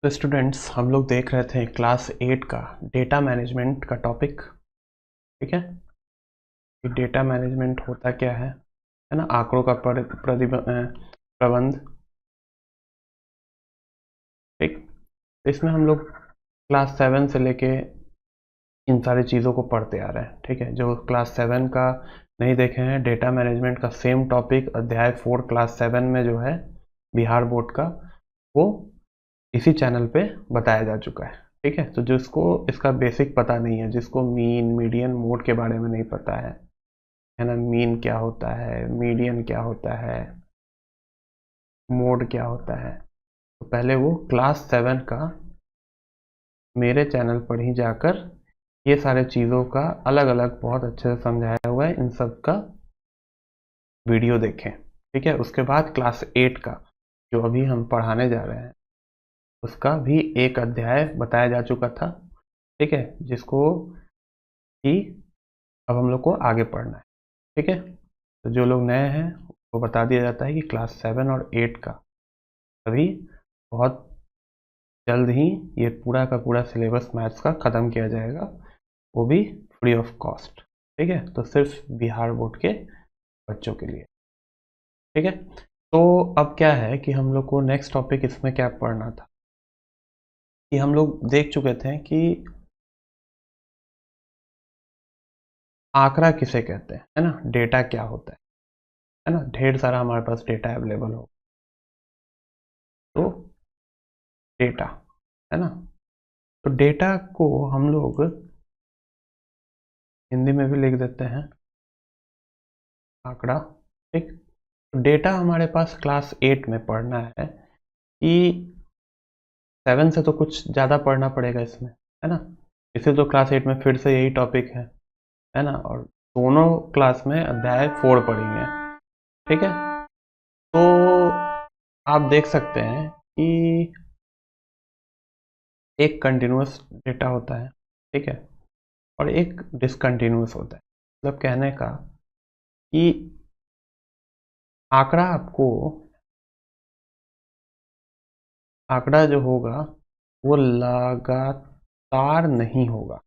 तो स्टूडेंट्स हम लोग देख रहे थे क्लास 8 का डेटा मैनेजमेंट का टॉपिक। ठीक है, कि डेटा मैनेजमेंट होता क्या है ना, आंकड़ों का प्रबंध। ठीक, तो इसमें हम लोग क्लास 7 से लेके इन सारी चीज़ों को पढ़ते आ रहे हैं। ठीक है, जो क्लास 7 का नहीं देखे हैं, डेटा मैनेजमेंट का सेम टॉपिक अध्याय 4 क्लास 7 में जो है बिहार बोर्ड का, वो इसी चैनल पे बताया जा चुका है। ठीक है, तो जिसको इसका बेसिक पता नहीं है, जिसको मीन मीडियन मोड के बारे में नहीं पता है ना, मीन क्या होता है, मीडियन क्या होता है, मोड क्या होता है, तो पहले वो क्लास 7 का मेरे चैनल पर ही जाकर ये सारे चीज़ों का अलग अलग बहुत अच्छे से समझाया हुआ है, इन सब का वीडियो देखें। ठीक है, उसके बाद क्लास 8 का जो अभी हम पढ़ाने जा रहे हैं उसका भी एक अध्याय बताया जा चुका था। ठीक है, जिसको कि अब हम लोग को आगे पढ़ना है। ठीक है, तो जो लोग नए हैं वो बता दिया जाता है कि क्लास 7 और 8 का अभी बहुत जल्द ही ये पूरा का पूरा सिलेबस मैथ्स का ख़त्म किया जाएगा, वो भी फ्री ऑफ कॉस्ट। ठीक है, तो सिर्फ बिहार बोर्ड के बच्चों के लिए। ठीक है, तो अब क्या है कि हम लोग को नेक्स्ट टॉपिक इसमें क्या पढ़ना था, कि हम लोग देख चुके थे कि आंकड़ा किसे कहते हैं, है ना, डेटा क्या होता है ना, ढेर सारा हमारे पास डेटा अवेलेबल हो, तो डेटा, है ना, तो डेटा को हम लोग हिंदी में भी लिख देते हैं आंकड़ा। ठीक, तो डेटा हमारे पास क्लास 8 में पढ़ना है कि 7 से तो कुछ ज़्यादा पढ़ना पड़ेगा इसमें, है ना, इसे तो क्लास 8 में फिर से यही टॉपिक है ना, और दोनों क्लास में अध्याय 4 पढ़ेंगे। ठीक है, तो आप देख सकते हैं कि एक कंटिन्यूअस डेटा होता है, ठीक है, और एक डिसकंटिन्यूअस होता है। मतलब कहने का कि आंकड़ा आपको, आंकड़ा जो होगा वो लगातार नहीं होगा।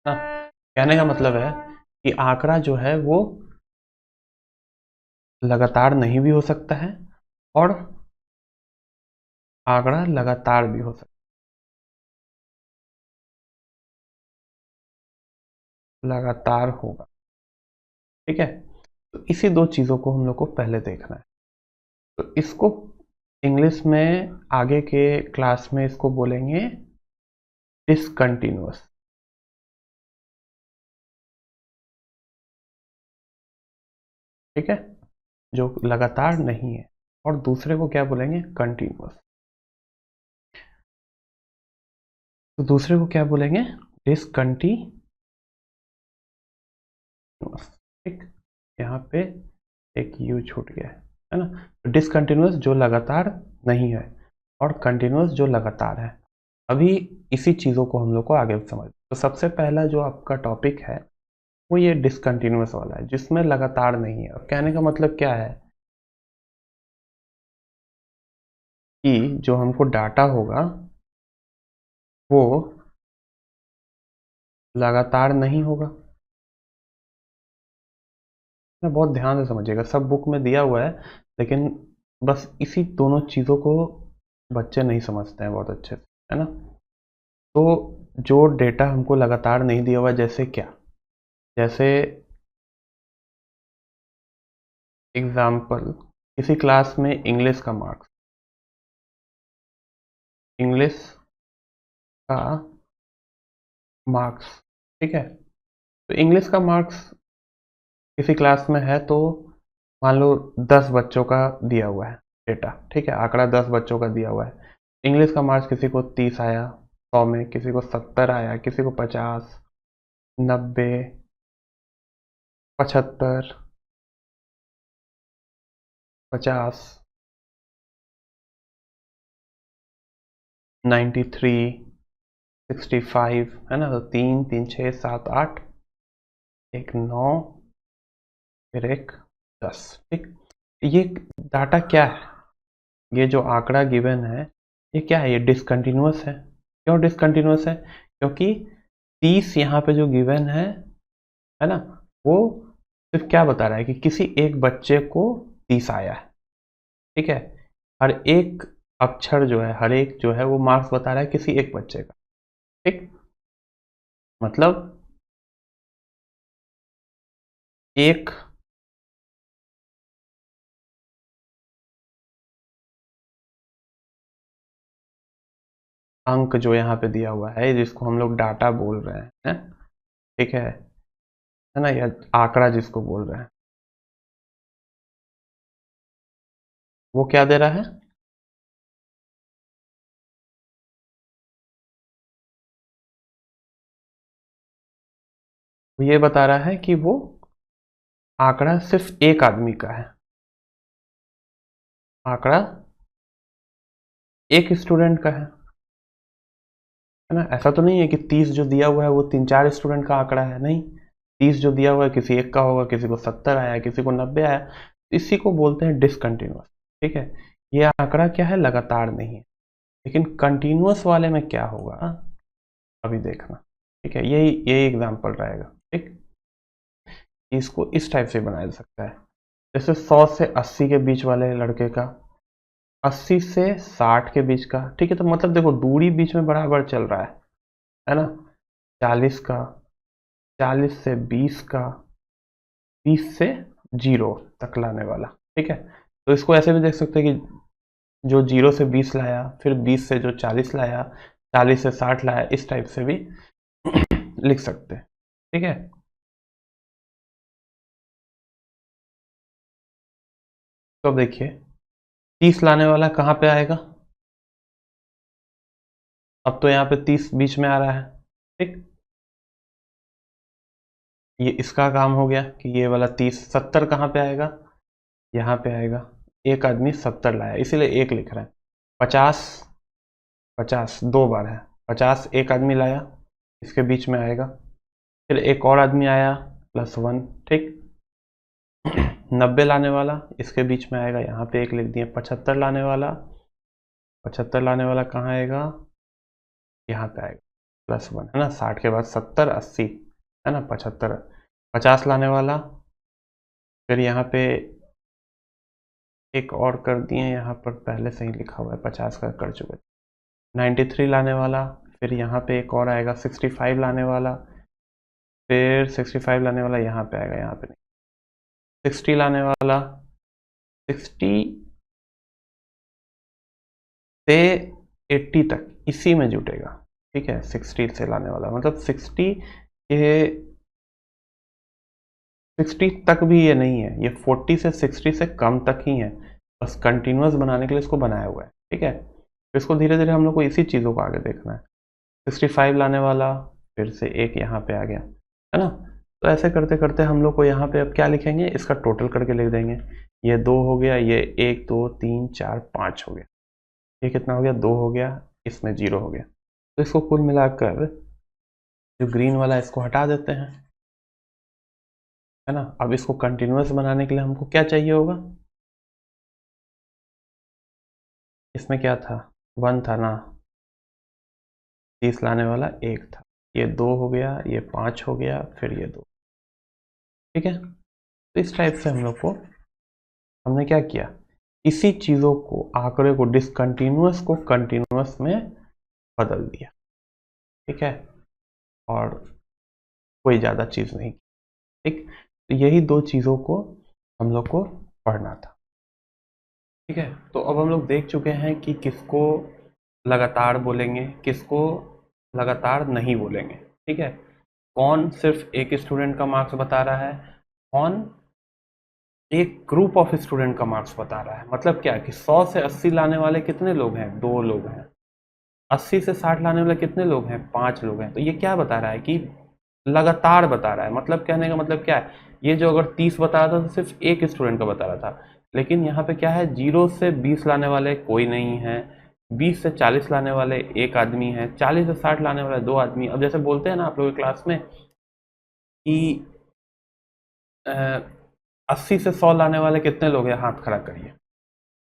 हाँ, कहने का मतलब है कि आंकड़ा जो है वो लगातार नहीं भी हो सकता है और आंकड़ा लगातार भी हो सकता है, लगातार होगा। ठीक है, तो इसी दो चीज़ों को हम लोग को पहले देखना है। तो इसको इंग्लिश में आगे के क्लास में इसको बोलेंगे डिसकंटिन्यूअस। ठीक है, जो लगातार नहीं है, और दूसरे को क्या बोलेंगे, कंटिन्यूअस। तो दूसरे को क्या बोलेंगे, डिसकंटिन्यूअस। ठीक, यहाँ पे एक यू छूट गया है ना, तो डिसकंटिन्यूअस जो लगातार नहीं है और कंटिन्यूअस जो लगातार है। अभी इसी चीज़ों को हम लोग को आगे समझ, तो सबसे पहला जो आपका टॉपिक है वो ये डिसकंटिन्यूअस वाला है, जिसमें लगातार नहीं है। अब कहने का मतलब क्या है कि जो हमको डाटा होगा वो लगातार नहीं होगा। ना, बहुत ध्यान से समझिएगा, सब बुक में दिया हुआ है, लेकिन बस इसी दोनों चीज़ों को बच्चे नहीं समझते हैं बहुत अच्छे से, है ना। तो जो डेटा हमको लगातार नहीं दिया हुआ, जैसे क्या, जैसे एग्जाम्पल, किसी क्लास में इंग्लिश का मार्क्स, इंग्लिश का मार्क्स, ठीक है, तो इंग्लिश का मार्क्स किसी क्लास में है, तो मान लो 10 बच्चों का दिया हुआ है डेटा। ठीक है, आंकड़ा 10 बच्चों का दिया हुआ है। इंग्लिश का मार्क्स किसी को 30 आया 100 में, किसी को 70 आया, किसी को 50, 90, 75, 50, 93, 65, है ना, तो 3 3 6 7 8, एक 9, फिर एक 10। ठीक, ये डाटा क्या है, ये जो आंकड़ा गिवन है ये क्या है, ये डिसकंटिन्यूअस है। क्यों डिसकंटिन्यूअस है? क्योंकि 30 यहाँ पे जो गिवन है ना, वो सिर्फ क्या बता रहा है कि किसी एक बच्चे को 30 आया है। ठीक है, हर एक अक्षर जो है, हर एक जो है वो मार्क्स बता रहा है किसी एक बच्चे का। ठीक, मतलब एक अंक जो यहाँ पे दिया हुआ है, जिसको हम लोग डाटा बोल रहे हैं, ठीक है ना, या आंकड़ा जिसको बोल रहे हैं, वो क्या दे रहा है? वो ये बता रहा है कि वो आंकड़ा सिर्फ एक आदमी का है, आंकड़ा एक स्टूडेंट का है ना। ऐसा तो नहीं है कि 30 जो दिया हुआ है वो 3-4 स्टूडेंट का आंकड़ा है, नहीं। 30 जो दिया हुआ है किसी एक का होगा, किसी को 70 आया, किसी को 90 आया, इसी को बोलते हैं डिसकंटिन्यूअस। ठीक है, ये आंकड़ा क्या है, लगातार नहीं है। लेकिन कंटिन्यूअस वाले में क्या होगा, अभी देखना। ठीक है, यही एग्जाम्पल रहेगा। ठीक, इसको इस टाइप से बनाया जा सकता है, जैसे 100 से 80 के बीच वाले लड़के का, 80 से 60 के बीच का। ठीक है, तो मतलब देखो दूरी बीच में बराबर चल रहा है ना। 40 का, 40 से 20 का, 20 से 0 तक लाने वाला। ठीक है, तो इसको ऐसे भी देख सकते हैं कि जो 0 से 20 लाया, फिर 20 से जो 40 लाया, 40 से 60 लाया, इस टाइप से भी लिख सकते हैं। ठीक है, तो अब देखिए 30 लाने वाला कहाँ पे आएगा, अब तो यहाँ पे 30 बीच में आ रहा है। ठीक, ये इसका काम हो गया कि ये वाला 30, 70 कहाँ पे आएगा, यहाँ पे आएगा। एक आदमी 70 लाया, इसीलिए एक लिख रहे हैं। 50, 50 दो बार है, 50 एक आदमी लाया, इसके बीच में आएगा। फिर एक और आदमी आया, +1। ठीक, 90 लाने वाला इसके बीच में आएगा, यहाँ पे एक लिख दिए। 75 लाने वाला, 75 लाने वाला कहाँ आएगा, यहाँ पे आएगा, +1 है ना। 60 के बाद 70, 80 है ना, 75। 50 लाने वाला, फिर यहाँ पे एक और कर दिए, यहाँ पर पहले से ही लिखा हुआ है, 50 का कर चुके। 93 लाने वाला, फिर यहाँ पे एक और आएगा 65 लाने वाला, फिर 65 लाने वाला यहाँ पे आएगा, यहाँ पे नहीं। 60 लाने वाला, 60 से 80 तक इसी में जुटेगा। ठीक है, 60 से लाने वाला मतलब 60 ये 60 तक भी ये नहीं है, ये 40 से 60 से कम तक ही है, बस कंटिन्यूअस बनाने के लिए इसको बनाया हुआ है। ठीक है, तो इसको धीरे धीरे हम लोग को इसी चीज़ों को आगे देखना है। 65 लाने वाला, फिर से एक यहाँ पे आ गया, है ना। तो ऐसे करते करते हम लोग को यहाँ पे अब क्या लिखेंगे, इसका टोटल करके लिख देंगे। ये 2 हो गया, ये 1 2 3 4 5 हो गया, ये कितना हो गया, 2 हो गया, इसमें 0 हो गया। तो इसको कुल मिलाकर जो ग्रीन वाला है इसको हटा देते हैं, है ना। अब इसको कंटिन्यूअस बनाने के लिए हमको क्या चाहिए होगा, इसमें क्या था, 1 था ना, 30 लाने वाला 1 था, ये 2 हो गया, ये 5 हो गया, फिर ये 2। ठीक है, तो इस टाइप से हम लोग को हमने क्या किया, इसी चीज़ों को, आंकड़े को, डिसकंटिन्यूअस को कंटिन्यूअस में बदल दिया। ठीक है, और कोई ज़्यादा चीज़ नहीं। ठीक, तो यही दो चीज़ों को हम लोग को पढ़ना था। ठीक है, तो अब हम लोग देख चुके हैं कि किसको लगातार बोलेंगे, किसको लगातार नहीं बोलेंगे। ठीक है, कौन सिर्फ एक स्टूडेंट का मार्क्स बता रहा है, कौन एक ग्रुप ऑफ स्टूडेंट का मार्क्स बता रहा है। मतलब क्या कि 100 से 80 लाने वाले कितने लोग हैं, 2 लोग हैं। 80 से 60 लाने वाले कितने लोग हैं, 5 लोग हैं। तो ये क्या बता रहा है कि लगातार बता रहा है। मतलब कहने का मतलब क्या है, ये जो अगर 30 बता रहा था तो सिर्फ एक स्टूडेंट का बता रहा था, लेकिन यहाँ पे क्या है, 0 से 20 लाने वाले कोई नहीं है, 20 से 40 लाने वाले एक आदमी है, 40 से 60 लाने वाले 2 आदमी। अब जैसे बोलते हैं ना आप लोग क्लास में कि 80 से 100 लाने वाले कितने लोग हैं, हाथ खड़ा करिए।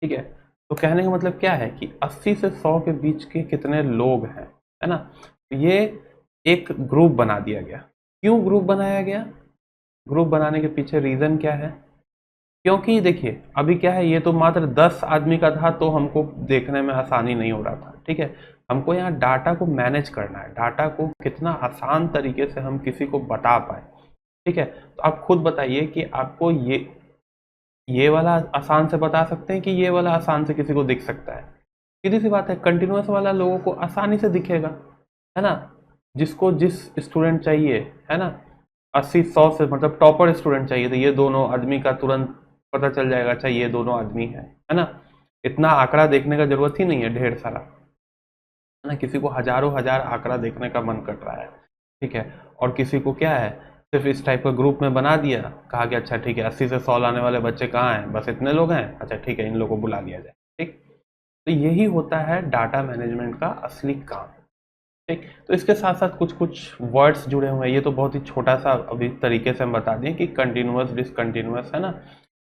ठीक है, तो कहने का मतलब क्या है कि 80 से 100 के बीच के कितने लोग हैं, है ना। ये एक ग्रुप बना दिया गया। क्यों ग्रुप बनाया गया? ग्रुप बनाने के पीछे रीजन क्या है? क्योंकि देखिए अभी क्या है, ये तो मात्र 10 आदमी का था तो हमको देखने में आसानी नहीं हो रहा था। ठीक है, हमको यहाँ डाटा को मैनेज करना है, डाटा को कितना आसान तरीके से हम किसी को बता पाए। ठीक है, तो आप खुद बताइए कि आपको ये वाला आसान से बता सकते हैं कि ये वाला आसान से किसी को दिख सकता है? सीधी सी बात है, कंटिन्यूअस वाला लोगों को आसानी से दिखेगा, है ना। जिसको जिस स्टूडेंट चाहिए, है ना, 80 100 से मतलब टॉपर स्टूडेंट चाहिए, तो ये दोनों आदमी का तुरंत पता चल जाएगा, अच्छा ये दोनों आदमी है ना। इतना आंकड़ा देखने का जरूरत ही नहीं है, ढेर सारा, है ना। किसी को हजारों हजार आंकड़ा देखने का मन कर रहा है, ठीक है, और किसी को क्या है, सिर्फ इस टाइप का ग्रुप में बना दिया, कहा कि अच्छा ठीक है 80 से 100 लाने वाले बच्चे कहाँ हैं, बस इतने लोग हैं, अच्छा ठीक है इन लोगों को बुला लिया जाए। ठीक, तो यही होता है डाटा मैनेजमेंट का असली काम। ठीक, तो इसके साथ साथ कुछ कुछ वर्ड्स जुड़े हुए हैं, ये तो बहुत ही छोटा सा अभी तरीके से हम बता दें कि कंटिन्यूअस डिसकंटिन्यूअस, है ना,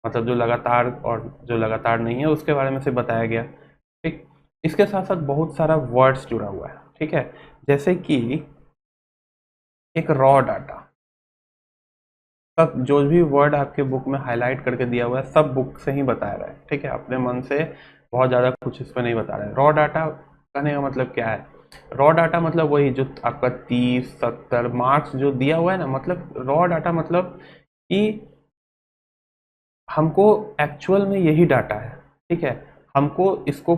मतलब जो लगातार और जो लगातार नहीं है उसके बारे में से बताया गया। ठीक, इसके साथ साथ बहुत सारा वर्ड्स जुड़ा हुआ है। ठीक है, जैसे कि एक रॉ डाटा, सब जो भी वर्ड आपके बुक में हाईलाइट करके दिया हुआ है सब बुक से ही बताया रहा है। ठीक है, अपने मन से बहुत ज़्यादा कुछ इस पर नहीं बता रहा है। रॉ डाटा कहने का मतलब क्या है? रॉ डाटा मतलब वही जो आपका 30 70 मार्क्स जो दिया हुआ है ना, मतलब रॉ डाटा मतलब कि हमको एक्चुअल में यही डाटा है। ठीक है, हमको इसको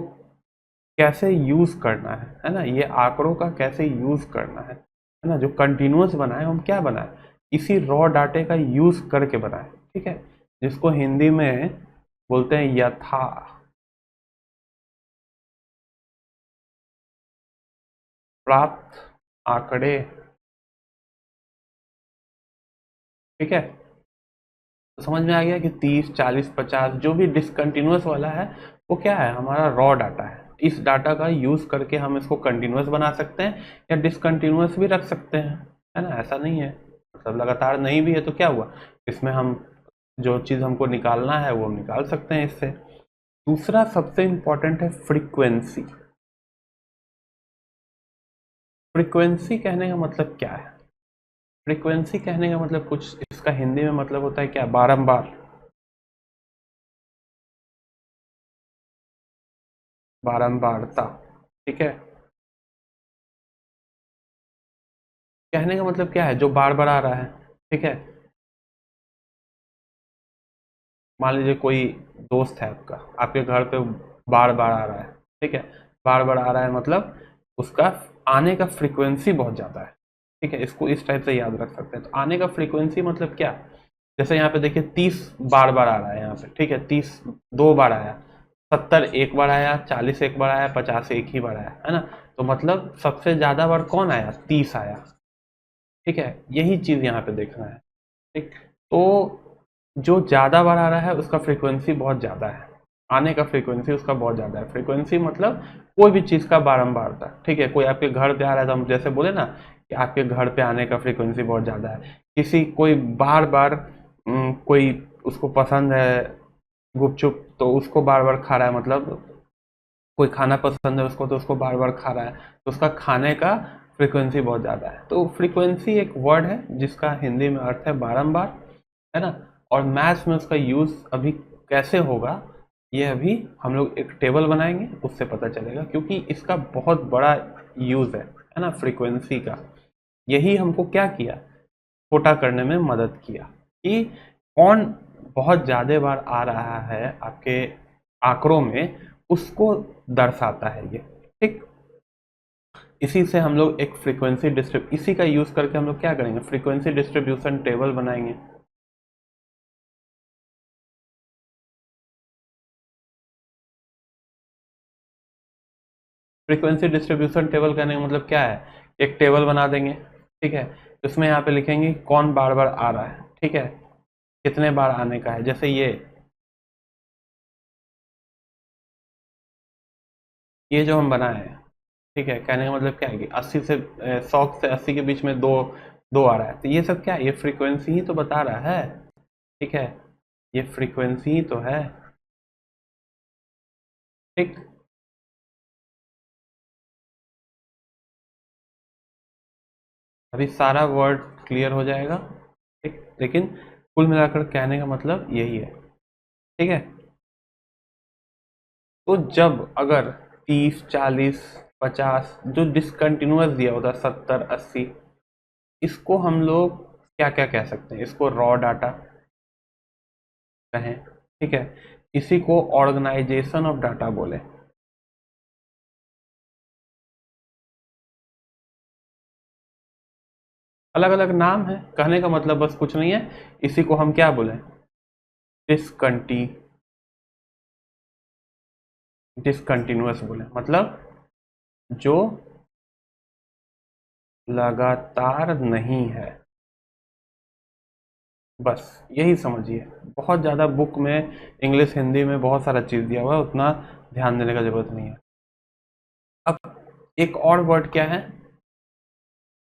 कैसे यूज करना है ना, ये आंकड़ों का कैसे यूज करना है ना, जो कंटिन्यूअस बनाए हम क्या बनाए, इसी रॉ डाटे का यूज करके बनाए। ठीक है, जिसको हिंदी में बोलते हैं यथा प्राप्त आंकड़े। ठीक है, तो समझ में आ गया कि 30 40 50 जो भी डिसकंटिन्यूअस वाला है वो क्या है, हमारा रॉ डाटा है। इस डाटा का यूज करके हम इसको कंटिन्यूअस बना सकते हैं या डिसकंटिन्यूअस भी रख सकते हैं, है ना। ऐसा नहीं है, मतलब लगातार नहीं भी है तो क्या हुआ, इसमें हम जो चीज़ हमको निकालना है वो हम निकाल सकते हैं इससे। दूसरा सबसे इंपॉर्टेंट है फ्रीक्वेंसी। फ्रीक्वेंसी कहने का मतलब क्या है? फ्रीक्वेंसी कहने का मतलब कुछ इसका हिंदी में मतलब होता है क्या, बारंबार, बारंबारता। ठीक है, कहने का मतलब क्या है, जो बार बार आ रहा है। ठीक है, मान लीजिए कोई दोस्त है आपका, आपके घर पे बार बार आ रहा है। ठीक है, बार बार आ रहा है मतलब उसका आने का फ्रीक्वेंसी बहुत ज़्यादा है। ठीक है, इसको इस टाइप से याद रख सकते हैं। तो आने का फ्रीक्वेंसी मतलब क्या, जैसे यहाँ पे देखिए 30 बार बार आ रहा है यहाँ पे। ठीक है, 30 2 बार आया, 70 एक बार आया, 40 एक बार आया, 50 एक ही बार आया, है ना। तो मतलब सबसे ज़्यादा बार कौन आया, 30 आया। ठीक है, यही चीज़ यहाँ पे देखना है। ठीक, तो जो ज़्यादा बार आ रहा है उसका फ्रीक्वेंसी बहुत ज़्यादा है, आने का फ्रीक्वेंसी उसका बहुत ज़्यादा है। फ्रीक्वेंसी मतलब कोई भी चीज़ का बारंबारता। ठीक है, कोई आपके घर पे आ रहा है तो हम जैसे बोले ना कि आपके घर पे आने का फ्रीक्वेंसी बहुत ज़्यादा है। किसी कोई बार बार कोई उसको पसंद है गुपचुप तो उसको बार बार खा रहा है, मतलब कोई खाना पसंद है उसको तो उसको बार बार खा रहा है, तो उसका खाने का फ्रीक्वेंसी बहुत ज़्यादा है। तो फ्रीक्वेंसी एक वर्ड है जिसका हिंदी में अर्थ है बारंबार, है ना। और मैथ्स में उसका यूज़ अभी कैसे होगा, ये अभी हम लोग एक टेबल बनाएंगे उससे पता चलेगा, क्योंकि इसका बहुत बड़ा यूज़ है ना फ्रीक्वेंसी का। यही हमको क्या किया, छोटा करने में मदद किया कि कौन बहुत ज़्यादा बार आ रहा है आपके आंकड़ों में, उसको दर्शाता है ये। ठीक, इसी से हम लोग एक फ्रीक्वेंसी डिस्ट्रीब इसी का यूज़ करके हम लोग क्या करेंगे, फ्रीक्वेंसी डिस्ट्रीब्यूशन टेबल बनाएंगे। फ्रीक्वेंसी डिस्ट्रीब्यूशन टेबल करने का मतलब क्या है, एक टेबल बना देंगे। ठीक है, उसमें यहाँ पे लिखेंगे कौन बार बार आ रहा है। ठीक है, कितने बार आने का है, जैसे ये जो हम बनाए हैं। ठीक है, कहने का मतलब क्या है कि 80 से 100 से 80 के बीच में दो दो आ रहा है, तो ये सब क्या है, ये फ्रीक्वेंसी ही तो बता रहा है। ठीक है, ये फ्रीक्वेंसी ही तो है, ठीक। अभी सारा वर्ड क्लियर हो जाएगा, ठीक। लेकिन कुल मिलाकर कहने का मतलब यही है, ठीक है। तो जब अगर 30, 40, 50 जो डिसकंटिन्यूअस दिया होता, 70, 80, इसको हम लोग क्या क्या कह सकते हैं? इसको रॉ डाटा कहें, ठीक है। इसी को ऑर्गेनाइजेशन ऑफ डाटा बोले। अलग अलग नाम है, कहने का मतलब बस कुछ नहीं है। इसी को हम क्या बोले? डिसकंटिन्यूअस बोले, मतलब जो लगातार नहीं है, बस यही समझिए। बहुत ज़्यादा बुक में इंग्लिश हिंदी में बहुत सारा चीज़ दिया हुआ है, उतना ध्यान देने का जरूरत नहीं है। अब एक और वर्ड क्या है?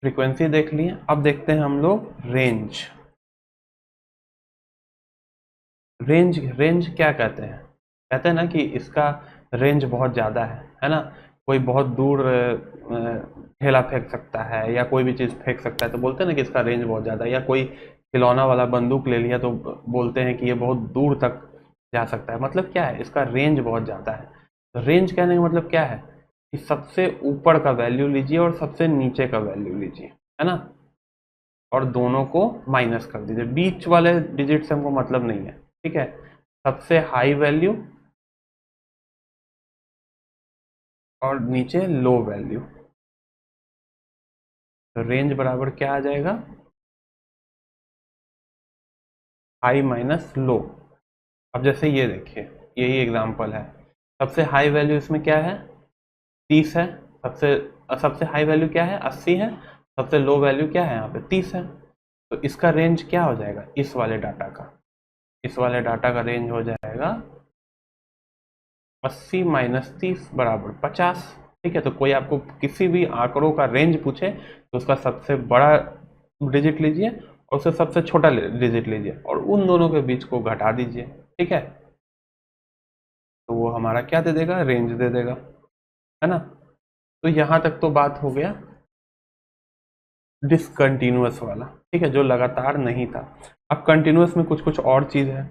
फ्रीक्वेंसी देख लिए, अब देखते हैं हम लोग रेंज। रेंज क्या कहते हैं? कहते हैं ना कि इसका रेंज बहुत ज़्यादा है ना। कोई बहुत दूर ठेला फेंक सकता है या कोई भी चीज़ फेंक सकता है, तो बोलते हैं ना कि इसका रेंज बहुत ज़्यादा है। या कोई खिलौना वाला बंदूक ले लिया तो बोलते हैं कि ये बहुत दूर तक जा सकता है। मतलब क्या है? इसका रेंज बहुत ज़्यादा है। तो रेंज कहने का मतलब क्या है कि सबसे ऊपर का वैल्यू लीजिए और सबसे नीचे का वैल्यू लीजिए, है ना, और दोनों को माइनस कर दीजिए। बीच वाले डिजिट से हमको मतलब नहीं है, ठीक है। सबसे हाई वैल्यू और नीचे लो वैल्यू, तो रेंज बराबर क्या आ जाएगा? High minus low. अब जैसे ये देखिए, यही एग्जांपल है। सबसे हाई वैल्यू इसमें क्या है? 30 है। सबसे सबसे हाई वैल्यू क्या है? 80 है। सबसे लो वैल्यू क्या है? यहाँ पे 30 है। तो इसका रेंज क्या हो जाएगा? इस वाले डाटा का, इस वाले डाटा का रेंज हो जाएगा 80 माइनस 30 बराबर 50, ठीक है। तो कोई आपको किसी भी आंकड़ों का रेंज पूछे तो उसका सबसे बड़ा डिजिट लीजिए और उससे सबसे छोटा डिजिट लीजिए और उन दोनों के बीच को घटा दीजिए, ठीक है। तो वो हमारा क्या दे देगा? रेंज दे देगा, है ना। तो यहां तक तो बात हो गया डिसकंटिन्यूअस वाला, ठीक है, जो लगातार नहीं था। अब कंटिन्यूअस में कुछ कुछ और चीज है।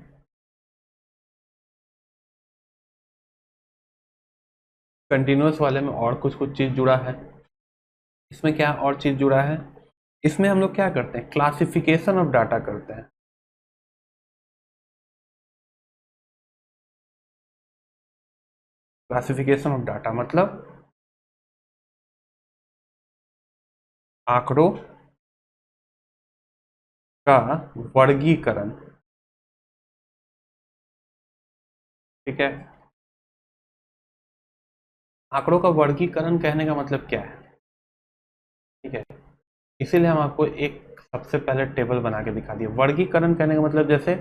कंटिन्यूअस वाले में और कुछ कुछ चीज जुड़ा है। इसमें क्या और चीज जुड़ा है? इसमें हम लोग क्या करते हैं? क्लासिफिकेशन ऑफ डाटा करते हैं। क्लासिफिकेशन ऑफ डाटा मतलब आंकड़ों का वर्गीकरण, ठीक है। आंकड़ों का वर्गीकरण कहने का मतलब क्या है? ठीक है, इसीलिए हम आपको एक सबसे पहले टेबल बना के दिखा दिए। वर्गीकरण कहने का मतलब जैसे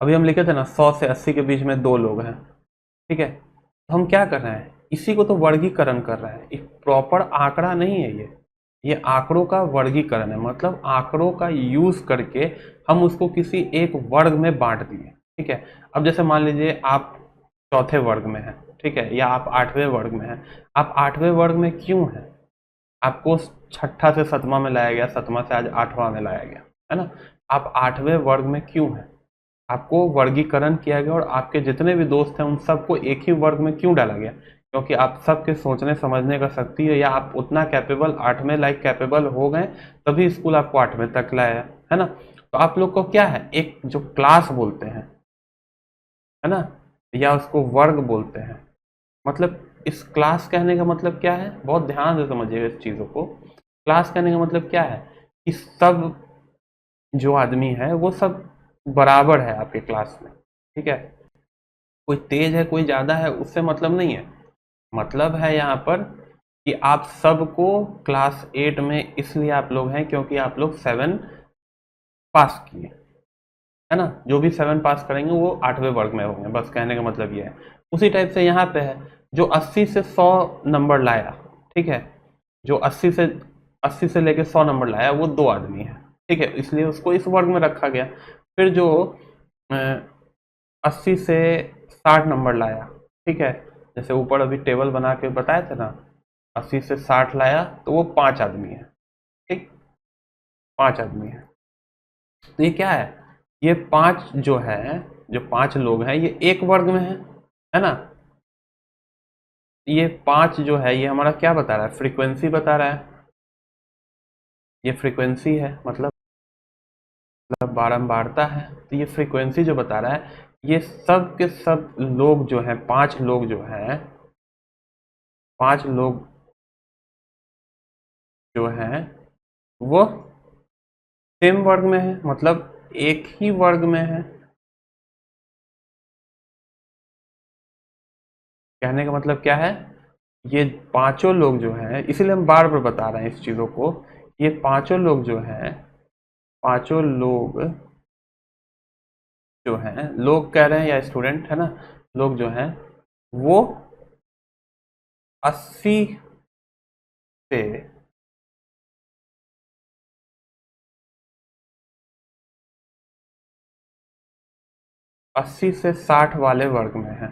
अभी हम लिखे थे ना, 100 से 80 के बीच में दो लोग हैं, ठीक है। तो हम क्या कर रहे हैं? इसी को तो वर्गीकरण कर रहे हैं। एक प्रॉपर आंकड़ा नहीं है ये आंकड़ों का वर्गीकरण है। मतलब आंकड़ों का यूज करके हम उसको किसी एक वर्ग में बांट दिए, ठीक है। अब जैसे मान लीजिए आप चौथे वर्ग में हैं, ठीक है, या आप 8वें वर्ग में हैं। आप 8वें वर्ग में क्यों हैं? आपको छठा से सतमा में लाया गया, सतमा से आज 8वां में लाया गया, है ना। आप 8वें वर्ग में क्यों हैं? आपको वर्गीकरण किया गया और आपके जितने भी दोस्त हैं उन सबको एक ही वर्ग में क्यों डाला गया? क्योंकि आप सबके सोचने समझने का शक्ति है, या आप उतना कैपेबल 8वें लाइक कैपेबल हो गए, तभी स्कूल आपको 8वें तक लाया, है ना। तो आप लोग को क्या है, एक जो क्लास बोलते हैं, है ना, या उसको वर्ग बोलते हैं। मतलब इस क्लास कहने का मतलब क्या है? बहुत ध्यान से समझिएगा इस चीजों को। क्लास कहने का मतलब क्या है कि सब जो आदमी है वो सब बराबर है आपके क्लास में, ठीक है। कोई तेज है कोई ज्यादा है उससे मतलब नहीं है। मतलब है यहाँ पर कि आप सबको क्लास 8 में इसलिए आप लोग हैं क्योंकि आप लोग 7 पास किए, है ना। जो भी 7 पास करेंगे वो 8वें वर्ग में होंगे, बस कहने का मतलब ये है। उसी टाइप से यहाँ पे है, जो 80 से 100 नंबर लाया, ठीक है, जो 80 से लेके 100 नंबर लाया वो दो आदमी है, ठीक है, इसलिए उसको इस वर्ग में रखा गया। फिर जो 80 से 60 नंबर लाया, ठीक है, जैसे ऊपर अभी टेबल बना के बताए थे ना, 80 से 60 लाया तो वो 5 आदमी है, ठीक, 5 आदमी है। तो ये क्या है, ये 5 जो है, जो 5 लोग हैं ये एक वर्ग में है ना। ये 5 जो है ये हमारा क्या बता रहा है, फ्रीक्वेंसी बता रहा है, ये फ्रीक्वेंसी है, मतलब बारंबारता है। तो ये फ्रीक्वेंसी जो बता रहा है, ये सब के सब लोग जो हैं, 5 लोग जो हैं, 5 लोग जो हैं वो सेम वर्ग में है, मतलब एक ही वर्ग में है। कहने का मतलब क्या है, ये पांचों लोग जो हैं, इसीलिए हम बार बार बता रहे हैं इस चीजों को, ये पांचों लोग जो हैं, पांचों लोग जो हैं, लोग कह रहे हैं या स्टूडेंट है ना, लोग जो हैं वो 80 से 80 से 60 वाले वर्ग में है।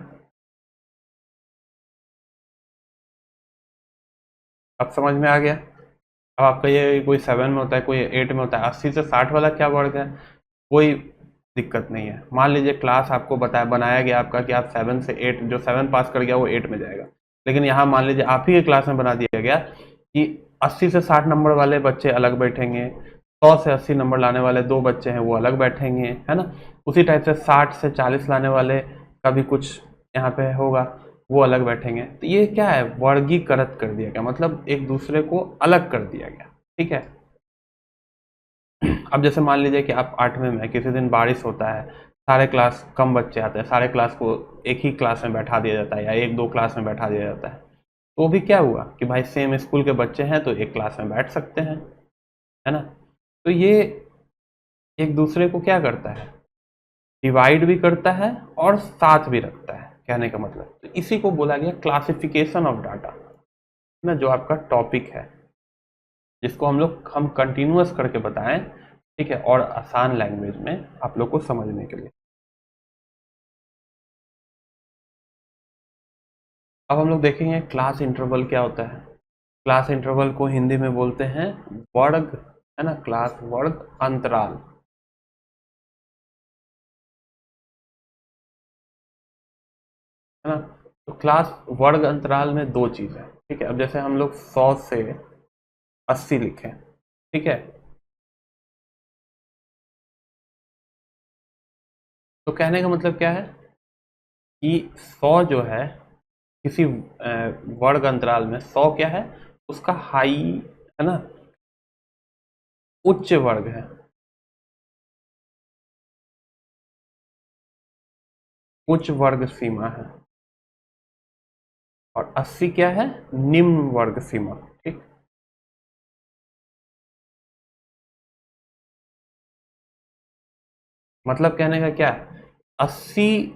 अब समझ में आ गया। अब आपका ये कोई 7 में होता है, कोई 8 में होता है, 80 से 60 वाला क्या वर्ग है, कोई दिक्कत नहीं है। मान लीजिए क्लास आपको बनाया गया आपका कि आप 7 से 8, जो 7 पास कर गया वो 8 में जाएगा, लेकिन यहाँ मान लीजिए आप ही के क्लास में बना दिया गया कि 80 से 60 नंबर वाले बच्चे अलग बैठेंगे, 100 से 80 नंबर लाने वाले 2 बच्चे हैं वो अलग बैठेंगे, है ना। उसी टाइप से 60 से 40 लाने वाले का भी कुछ यहाँ पे होगा, वो अलग बैठेंगे। तो ये क्या है, वर्गीकृत कर दिया गया, मतलब एक दूसरे को अलग कर दिया गया, ठीक है। अब जैसे मान लीजिए कि आप 8वें में, किसी दिन बारिश होता है, सारे क्लास कम बच्चे आते हैं, सारे क्लास को एक ही क्लास में बैठा दिया जाता है या एक दो क्लास में बैठा दिया जाता है, तो भी क्या हुआ कि भाई सेम स्कूल के बच्चे हैं तो एक क्लास में बैठ सकते हैं, है ना। तो ये एक दूसरे को क्या करता है, डिवाइड भी करता है और साथ भी रखता है, कहने का मतलब। तो इसी को बोला गया क्लासिफिकेशन ऑफ डाटा ना, जो आपका टॉपिक है, जिसको हम कंटिन्यूअस करके बताएं, ठीक है, और आसान लैंग्वेज में आप लोग को समझने के लिए। अब हम लोग देखेंगे क्लास इंटरवल क्या होता है। क्लास इंटरवल को हिंदी में बोलते हैं वर्ग, है ना, क्लास वर्ग अंतराल, है ना। तो क्लास वर्ग अंतराल में दो चीज है, ठीक है। अब जैसे हम लोग 100 से 80 लिखें, ठीक है, तो कहने का मतलब क्या है कि 100 जो है किसी वर्ग अंतराल में, 100 क्या है, उसका हाई, है ना, उच्च वर्ग है, उच्च वर्ग सीमा है, और 80 क्या है, निम्न वर्ग सीमा, ठीक। मतलब कहने का क्या है, 80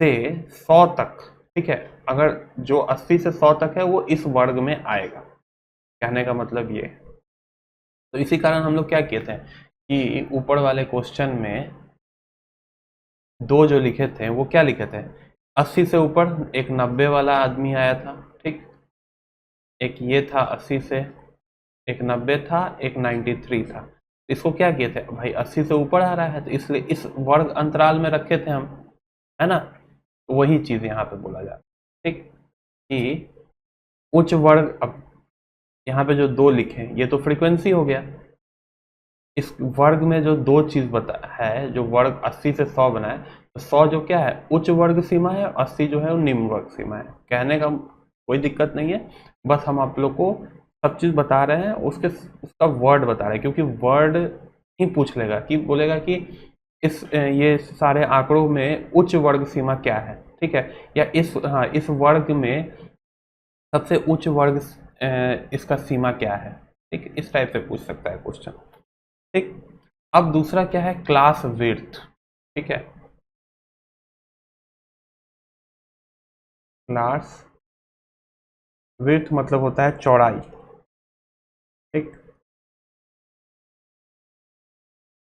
से 100 तक, ठीक है, अगर जो 80 से 100 तक है वो इस वर्ग में आएगा, कहने का मतलब ये। तो इसी कारण हम लोग क्या कहते हैं कि ऊपर वाले क्वेश्चन में दो जो लिखे थे वो क्या लिखे थे, 80 से ऊपर एक 90 वाला आदमी आया था, ठीक, एक ये था 80 से, एक 90 था, एक 93 था। इसको क्या किए थे भाई, 80 से ऊपर आ रहा है तो इसलिए इस वर्ग अंतराल में रखे थे हम, है ना। तो वही चीज यहाँ पे बोला जा रहा है, ठीक, कि उच्च वर्ग। अब यहाँ पे जो दो लिखे ये तो फ्रीक्वेंसी हो गया, इस वर्ग में जो दो चीज बता है, जो वर्ग 80 से 100 बना है, तो 100 जो क्या है उच्च वर्ग सीमा है, 80 जो है वो निम्न वर्ग सीमा है, कहने का कोई दिक्कत नहीं है। बस हम आप लोग को सब चीज बता रहे हैं, उसका वर्ड बता रहे हैं, क्योंकि वर्ड ही पूछ लेगा कि बोलेगा कि ये सारे आंकड़ों में उच्च वर्ग सीमा क्या है, ठीक है, या इस वर्ग में सबसे उच्च वर्ग इसका सीमा क्या है, ठीक, इस टाइप से पूछ सकता है क्वेश्चन, ठीक। अब दूसरा क्या है, क्लास विड्थ, ठीक है, क्लास विड्थ मतलब होता है चौड़ाई, ठीक,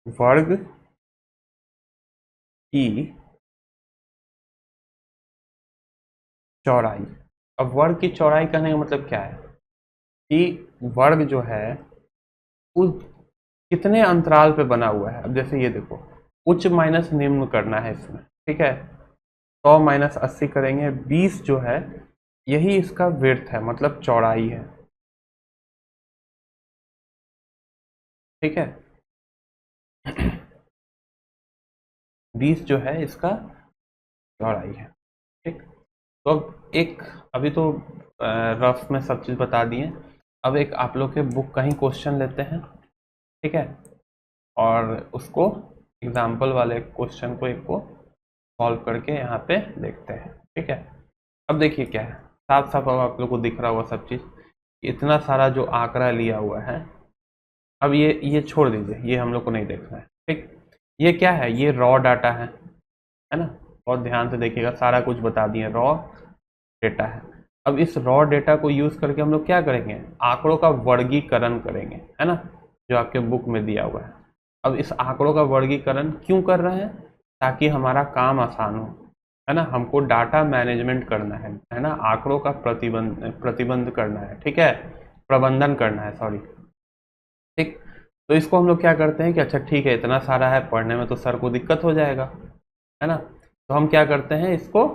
वर्ग की चौड़ाई। अब वर्ग की चौड़ाई कहने का मतलब क्या है कि वर्ग जो है उस कितने अंतराल पे बना हुआ है। अब जैसे ये देखो, उच्च माइनस निम्न करना है इसमें, ठीक है। 100 माइनस 80 करेंगे, 20 जो है यही इसका विड्थ है, मतलब चौड़ाई है, ठीक है। 20 जो है इसका चौड़ाई है, ठीक। तो अब एक, अभी तो रफ में सब चीज़ बता दिए। अब एक आप लोग के बुक का ही क्वेश्चन लेते हैं, ठीक है, और उसको एग्जाम्पल वाले क्वेश्चन को एक को सॉल्व करके यहाँ पे देखते हैं, ठीक है। अब देखिए क्या है, साफ साफ अब आप लोग को दिख रहा हुआ सब चीज़, इतना सारा जो आंकड़ा लिया हुआ है। अब ये छोड़ दीजिए, ये हम लोग को नहीं देखना है, ठीक। ये क्या है, ये रॉ डाटा है ना। बहुत ध्यान से देखिएगा, सारा कुछ बता दिए, रॉ डेटा है। अब इस रॉ डेटा को यूज करके हम लोग क्या करेंगे, आंकड़ों का वर्गीकरण करेंगे, है ना, जो आपके बुक में दिया हुआ है। अब इस आंकड़ों का वर्गीकरण क्यों कर रहे हैं, ताकि हमारा काम आसान हो, है ना। हमको डाटा मैनेजमेंट करना है ना, आंकड़ों का प्रतिबंध करना है, ठीक है, प्रबंधन करना है, सॉरी, ठीक। तो इसको हम लोग क्या करते हैं कि अच्छा ठीक है, इतना सारा है, पढ़ने में तो सर को दिक्कत हो जाएगा, है ना। तो हम क्या करते हैं, इसको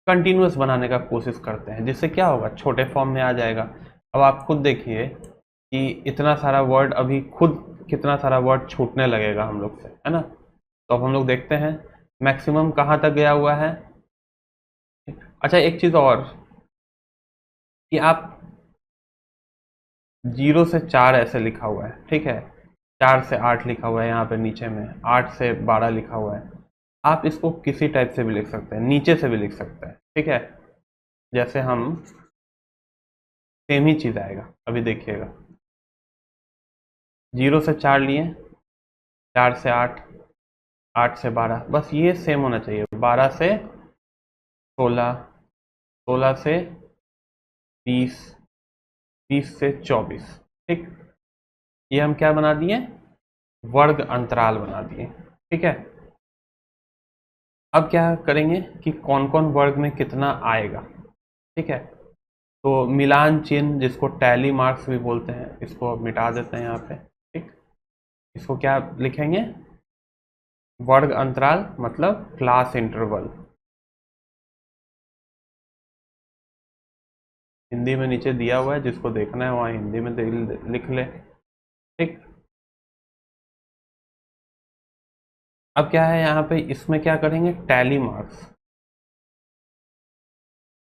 कंटिन्यूअस बनाने का कोशिश करते हैं, जिससे क्या होगा, छोटे फॉर्म में आ जाएगा। अब आप खुद देखिए कि इतना सारा वर्ड, अभी खुद कितना सारा वर्ड छूटने लगेगा हम लोग से, है ना। तो अब हम लोग देखते हैं मैक्सिमम कहाँ तक गया हुआ है। अच्छा एक चीज़ और, कि आप 0 से 4 ऐसे लिखा हुआ है, ठीक है, 4 से 8 लिखा हुआ है यहाँ पे नीचे में, 8 से 12 लिखा हुआ है। आप इसको किसी टाइप से भी लिख सकते हैं, नीचे से भी लिख सकते हैं, ठीक है। जैसे हम, सेम ही चीज़ आएगा, अभी देखिएगा, 0 से 4 लिए, 4 से 8, 8 से 12, बस ये सेम होना चाहिए, 12 से 16, 16 से 20, 20 से 24, ठीक। ये हम क्या बना दिए, वर्ग अंतराल बना दिए, ठीक है। अब क्या करेंगे कि कौन कौन वर्ग में कितना आएगा, ठीक है। तो मिलान चिन्ह, जिसको टैली मार्क्स भी बोलते हैं, इसको अब मिटा देते हैं यहाँ पे, ठीक। इसको क्या लिखेंगे, वर्ग अंतराल, मतलब क्लास इंटरवल। हिंदी में नीचे दिया हुआ है, जिसको देखना है वहाँ हिंदी में लिख ले, ठीक। अब क्या है यहाँ पे, इसमें क्या करेंगे, टैली मार्क्स।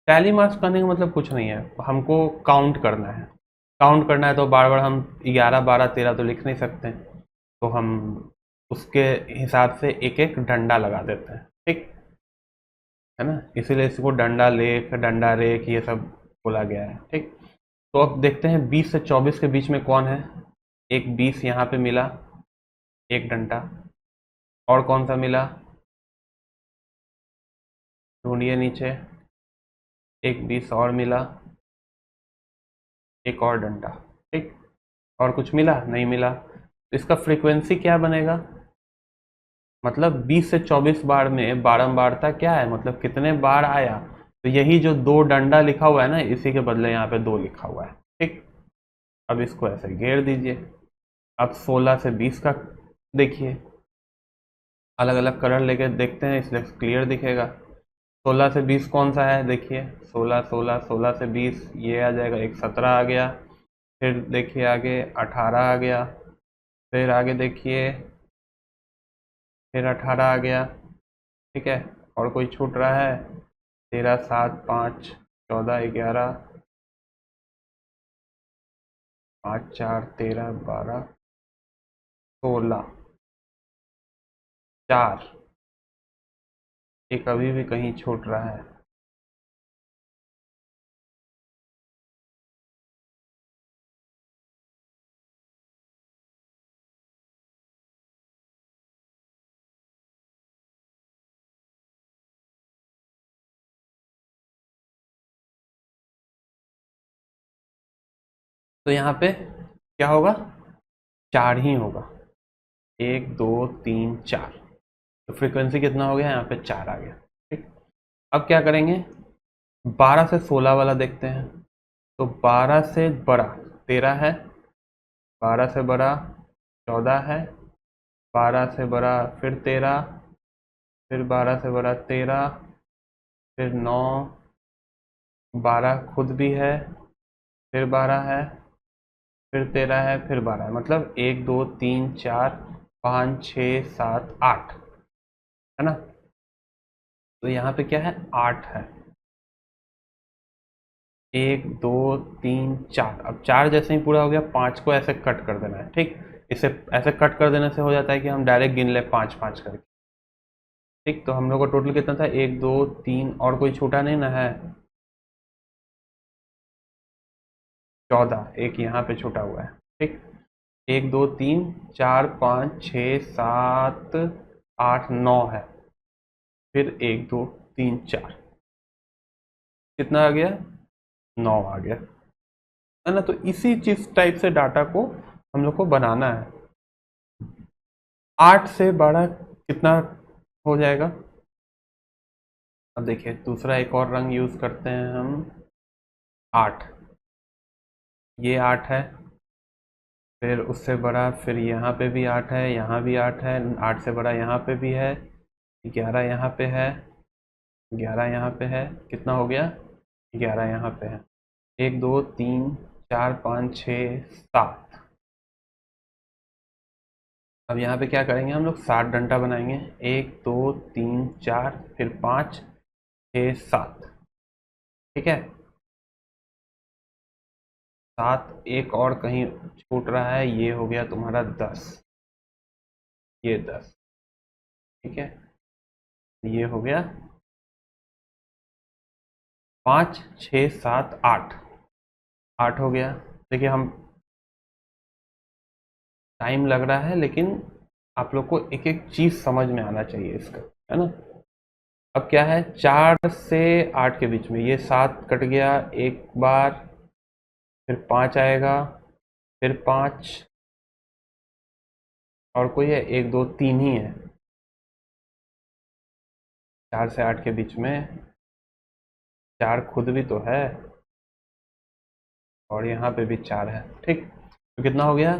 टैली मार्क्स करने का मतलब कुछ नहीं है, हमको काउंट करना है। काउंट करना है तो बार बार हम 11 12 13 तो लिख नहीं सकते, तो हम उसके हिसाब से एक एक डंडा लगा देते हैं, ठीक है ना। इसीलिए इसको डंडा लेख, डंडा रेख, ये सब बोला गया है, ठीक। तो अब देखते हैं 20 से 24 के बीच में कौन है। एक 20 यहाँ पे मिला, एक डंडा, और कौन सा मिला, ढूंढिए नीचे, एक 20 और मिला, एक और डंडा, ठीक। और कुछ मिला, नहीं मिला। तो इसका फ्रीक्वेंसी क्या बनेगा, मतलब 20 से 24 बार में बारंबारता क्या है, मतलब कितने बार आया। तो यही जो दो डंडा लिखा हुआ है ना, इसी के बदले यहाँ पे दो लिखा हुआ है, ठीक। अब इसको ऐसे घेर दीजिए। अब 16 से 20 का देखिए, अलग अलग कलर लेके देखते हैं, इसलिए क्लियर दिखेगा। 16 से 20 कौन सा है, देखिए, 16 16 16 से 20 ये आ जाएगा, एक 17 आ गया। फिर देखिए आगे 18 आ गया, फिर आगे देखिए, फिर 18 आ गया, ठीक है। और कोई छूट रहा है, 13 7 5 14 11, 5 4 13 12 16, 4, एक अभी भी कहीं छूट रहा है। तो यहाँ पे क्या होगा, 4 ही होगा, 1 2 3 4। तो फ्रीक्वेंसी कितना हो गया, यहाँ पे 4 आ गया, ठीक। अब क्या करेंगे, 12 से 16 वाला देखते हैं। तो 12 से बड़ा 13 है, 12 से बड़ा 14 है, 12 से बड़ा फिर 13, फिर 12 से बड़ा 13, फिर 9, 12 खुद भी है, फिर 12 है, फिर 13 है, फिर 12 है। मतलब 1 2 3 4 5 6 7 8 है ना। तो यहाँ पे क्या है, 8 है। 1 2 3 4, अब 4 जैसे ही पूरा हो गया, 5 को ऐसे कट कर देना है। ठीक, इसे ऐसे कट कर देने से हो जाता है कि हम डायरेक्ट गिन ले 5 5 करके। ठीक, तो हम लोग का टोटल कितना था, 1 2 3 और कोई छूटा नहीं ना है, 14, एक यहाँ पे छूटा हुआ है। ठीक, 1 2 3 4 5 6 7 8 9 है, फिर 1 2 3 4, कितना आ गया, 9 आ गया, है ना। तो इसी चीज टाइप से डाटा को हम लोग को बनाना है। 8 से 12 कितना हो जाएगा। अब देखिए दूसरा एक और रंग यूज करते हैं हम, 8, ये 8 है, फिर उससे बड़ा, फिर यहाँ पे भी 8 है, यहाँ भी 8 है, 8 से बड़ा यहाँ पे भी है, 11 यहाँ पे है, 11 यहाँ पे है, कितना हो गया, 11 यहाँ पे है। 1 2 3 4 5 6 7, अब यहाँ पे क्या करेंगे हम लोग, 7 डंडा बनाएंगे। 1 2 3 4 फिर 5 6 7, ठीक है। 7, एक और कहीं छूट रहा है, ये हो गया तुम्हारा 10, ये 10, ठीक है। ये हो गया 5 6 7 8, 8 हो गया। देखिए हम, टाइम लग रहा है लेकिन आप लोग को एक एक चीज समझ में आना चाहिए इसका, है ना। अब क्या है, 4 से 8 के बीच में ये 7 कट गया एक बार, फिर 5 आएगा, फिर 5 और कोई है, 1 2 3 ही है 4 से 8 के बीच में, 4 खुद भी तो है और यहाँ पे भी 4 है। ठीक, तो कितना हो गया,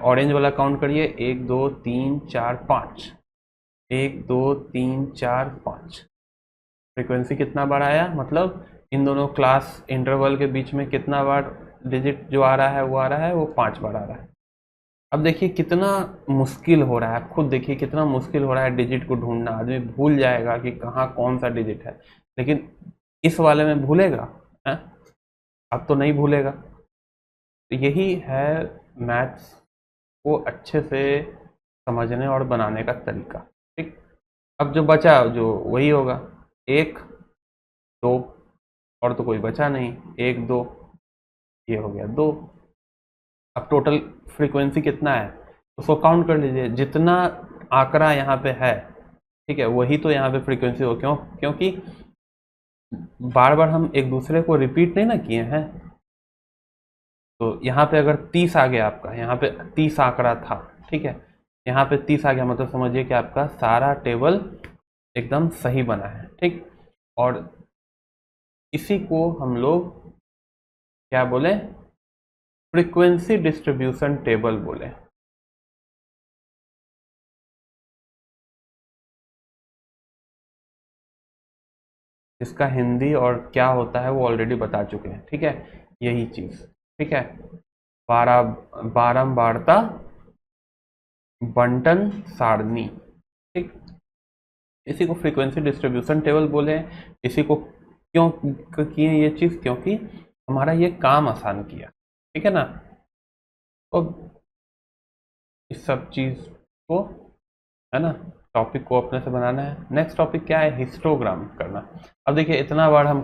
ऑरेंज वाला काउंट करिए, 1 2 3 4 5, 1 2 3 4 5, फ्रीक्वेंसी कितना बार आया, मतलब इन दोनों क्लास इंटरवल के बीच में कितना बार डिजिट जो आ रहा है वो आ रहा है, वो 5 बार आ रहा है। अब देखिए कितना मुश्किल हो रहा है, आप खुद देखिए कितना मुश्किल हो रहा है डिजिट को ढूंढना, आदमी भूल जाएगा कि कहाँ कौन सा डिजिट है, लेकिन इस वाले में भूलेगा है? अब तो नहीं भूलेगा। तो यही है मैथ्स को अच्छे से समझने और बनाने का तरीका। ठीक, अब जो बचा जो वही होगा, 1 2, और तो कोई बचा नहीं, 1 2, ये हो गया 2। अब टोटल फ्रीक्वेंसी कितना है उसको काउंट कर लीजिए, जितना आंकड़ा यहाँ पे है, ठीक है, वही तो यहाँ पे फ्रीक्वेंसी हो, क्योंकि बार बार हम एक दूसरे को रिपीट नहीं ना किए हैं। तो यहाँ पे अगर 30 आ गया आपका, यहाँ पे 30 आंकड़ा था, ठीक है, यहाँ पे 30 आ गया, मतलब समझिए कि आपका सारा टेबल एकदम सही बना है। ठीक, और इसी को हम लोग क्या बोले, फ्रीक्वेंसी डिस्ट्रीब्यूशन टेबल बोले। इसका हिंदी और क्या होता है वो ऑलरेडी बता चुके हैं, ठीक है, यही चीज, ठीक है। बारह, बारंबारता बंटन सारणी, ठीक, इसी को फ्रीक्वेंसी डिस्ट्रीब्यूशन टेबल बोले हैं। इसी को क्यों किए ये चीज, क्योंकि हमारा ये काम आसान किया, ठीक है ना। तो इस सब चीज को, है ना, टॉपिक को अपने से बनाना है। नेक्स्ट टॉपिक क्या है, हिस्टोग्राम करना। अब देखिए इतना बार हम